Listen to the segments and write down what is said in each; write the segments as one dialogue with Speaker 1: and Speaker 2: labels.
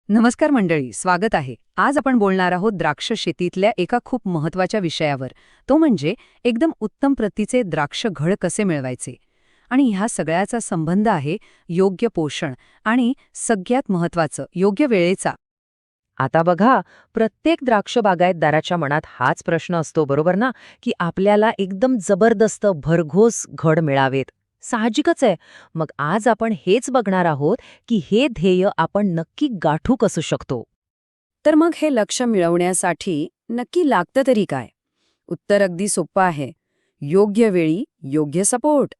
Speaker 1: नमस्कार मंडळी, स्वागत आहे. आज आपण बोलणार आहोत द्राक्ष शेतीतल्या एका खूप महत्त्वाच्या विषयावर. तो म्हणजे एकदम उत्तम प्रतीचे द्राक्ष घड कसे मिळवायचे. आणि ह्या सगळ्याचा संबंध आहे योग्य पोषण आणि सगळ्यात महत्त्वाचं योग्य वेळेचा.
Speaker 2: आता बघा, प्रत्येक द्राक्ष बागायतदाराच्या मनात हाच प्रश्न असतो, बरोबर ना, की आपल्याला एकदम जबरदस्त भरघोस घड मिळावेत. साहजिकच आहे. मग आज आपण हेच बघणार आहोत की हे ध्येय आपण नक्की गाठू कसं शकतो.
Speaker 1: तर मग हे लक्ष्य मिळवण्यासाठी नक्की लागतं तरी काय? उत्तर अगदी सोपं आहे. योग्य वेळी योग्य सपोर्ट.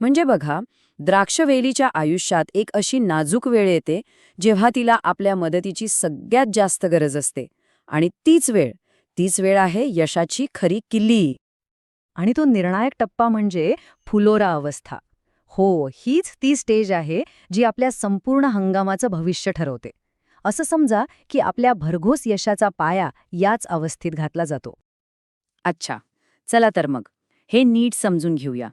Speaker 1: म्हणजे बघा, द्राक्षवेलीच्या आयुष्यात एक अशी नाजूक वेळ येते जेव्हा तिला आपल्या मदतीची सगळ्यात जास्त गरज असते. आणि तीच वेळ आहे यशाची खरी किल्ली.
Speaker 2: आणि तो निर्णायक टप्पा म्हणजे फुलोरा अवस्था. हो, हीच ती स्टेज आहे जी आपल्या संपूर्ण हंगामाचं भविष्य ठरवते. असं समजा की आपल्या भरघोस यशाचा पाया याच अवस्थेत घातला जातो.
Speaker 1: अच्छा, चला तर मग हे नीट समजून घेऊया.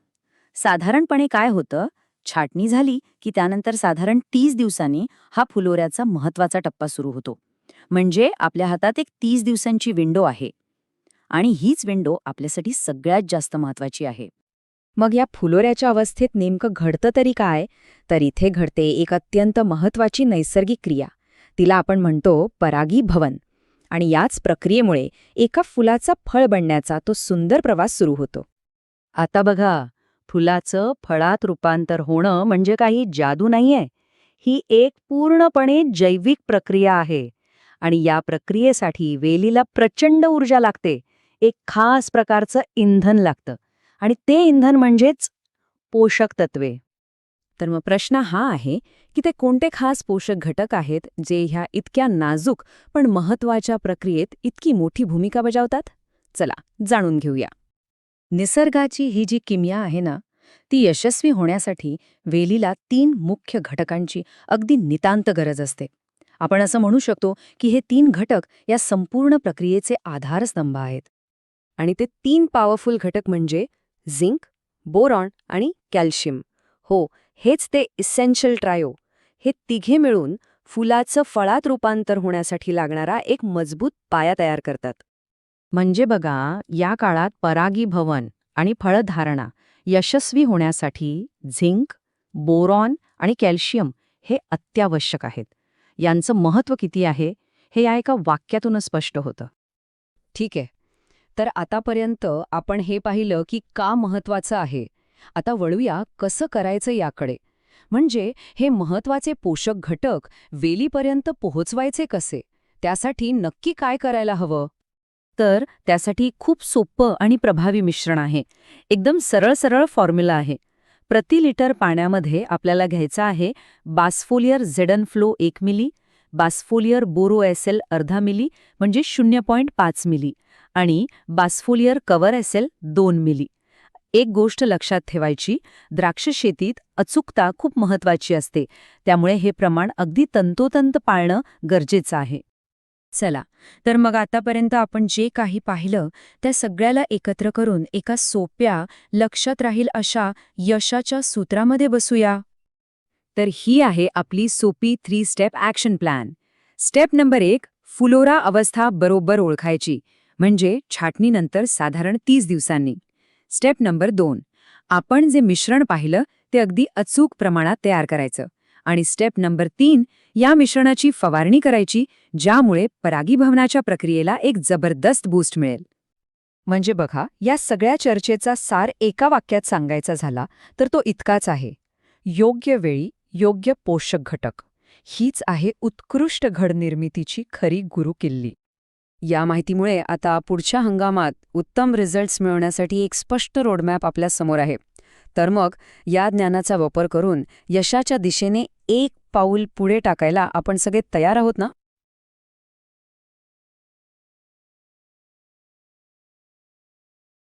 Speaker 1: साधारणपणे काय होतं, छाटणी झाली की त्यानंतर साधारण 30 दिवसांनी हा फुलोऱ्याचा महत्वाचा टप्पा सुरू होतो. म्हणजे आपल्या हातात एक 30 दिवसांची विंडो आहे. आणि हीच विंडो आपल्यासाठी सगळ्यात जास्त महत्वाची आहे.
Speaker 2: मग या फुलोऱ्याच्या अवस्थेत नेमकं घडतं तरी काय? तर इथे घडते एक अत्यंत महत्वाची नैसर्गिक क्रिया. तिला आपण म्हणतो परागीभवन. आणि याच प्रक्रियेमुळे एका फुलाचा फळ बनण्याचा तो सुंदर प्रवास सुरू होतो. आता बघा, फुलाचं फळात रूपांतर होणं म्हणजे काही जादू नाहीये. ही एक पूर्णपणे जैविक प्रक्रिया आहे. आणि या प्रक्रियेसाठी वेलीला प्रचंड ऊर्जा लागते. एक खास प्रकारचं इंधन लागतं. आणि ते इंधन म्हणजेच पोषक तत्वे.
Speaker 1: तर मग प्रश्न हा आहे की ते कोणते खास पोषक घटक आहेत जे ह्या इतक्या नाजूक पण महत्वाच्या प्रक्रियेत इतकी मोठी भूमिका बजावतात? चला जाणून घेऊया. निसर्गाची ही जी किमया आहे ना, ती यशस्वी होण्यासाठी वेलीला 3 मुख्य घटकांची अगदी नितांत गरज असते. आपण असं म्हणू शकतो की हे 3 घटक या संपूर्ण प्रक्रियेचे आधारस्तंभ आहेत. आणि ते 3 पॉवरफुल घटक म्हणजे झिंक, बोरॉन आणि कॅल्शियम. हो, हेच ते इसेन्शियल ट्रायो. हे तिघे मिळून फुलाचं फळात रूपांतर होण्यासाठी लागणारा एक मजबूत पाया तयार करतात.
Speaker 2: म्हणजे बघा, या काळात परागीभवन आणि फळधारणा यशस्वी होण्यासाठी झिंक, बोरॉन आणि कॅल्शियम हे अत्यावश्यक आहेत. यांचं महत्त्व किती आहे हे या एका वाक्यातूनच स्पष्ट होतं.
Speaker 1: ठीक आहे. तर आतापर्यंत आपण हे पाहिलं की का महत्वाचं आहे. आता वळूया कसं करायचं याकडे. म्हणजे हे महत्वाचे पोषक घटक वेलीपर्यंत पोहोचवायचे कसे? त्यासाठी नक्की काय करायला हवं?
Speaker 2: तर त्यासाठी खूप सोपं आणि प्रभावी मिश्रण आहे. एकदम सरळ फॉर्म्युला आहे. प्रति लिटर पाण्यामध्ये आपल्याला घ्यायचा आहे बासफोलियर झेडनफ्लो 1 मिली, बासफोलियर बोरोएसेल अर्धा मिली म्हणजे 0.5 मिली आणि बासफोलियर कव्हर एसेल 2 मिली. एक गोष्ट लक्षात ठेवायची, द्राक्ष शेतीत अचूकता खूप महत्वाची असते. त्यामुळे हे प्रमाण अगदी तंतोतंत पाळणं गरजेचं आहे.
Speaker 1: चला, तर मग आतापर्यंत आपण जे काही पाहिलं त्या सगळ्याला एकत्र करून एका सोप्या, लक्षात राहील अशा यशाच्या सूत्रामध्ये बसूया. तर ही आहे आपली सोपी 3 step action plan. Step number 1, फुलोरा अवस्था बरोबर ओळखायची, म्हणजे छाटणीनंतर साधारण 30 दिवसांनी. स्टेप नंबर 2, आपण जे मिश्रण पाहिलं ते अगदी अचूक प्रमाणात तयार करायचं. आणि स्टेप नंबर 3, या मिश्रणाची फवारणी करायची, ज्यामुळे परागीभवनाच्या प्रक्रियेला एक जबरदस्त बूस्ट मिळेल. म्हणजे बघा, या सगळ्या चर्चेचा सार एका वाक्यात सांगायचा झाला तर तो इतकाच आहे: योग्य वेळी योग्य पोषक घटक. हीच आहे उत्कृष्ट घड निर्मितीची खरी गुरुकिल्ली. या माहितीमुळे आता पुढच्या हंगामात उत्तम रिझल्ट्स मिळवण्यासाठी एक स्पष्ट रोडमॅप आपल्या समोर आहे. तर मग या ज्ञानाचा वापर करून यशाच्या दिशेने एक पाऊल पुढे टाकायला आपण सगळे तयार आहोत ना?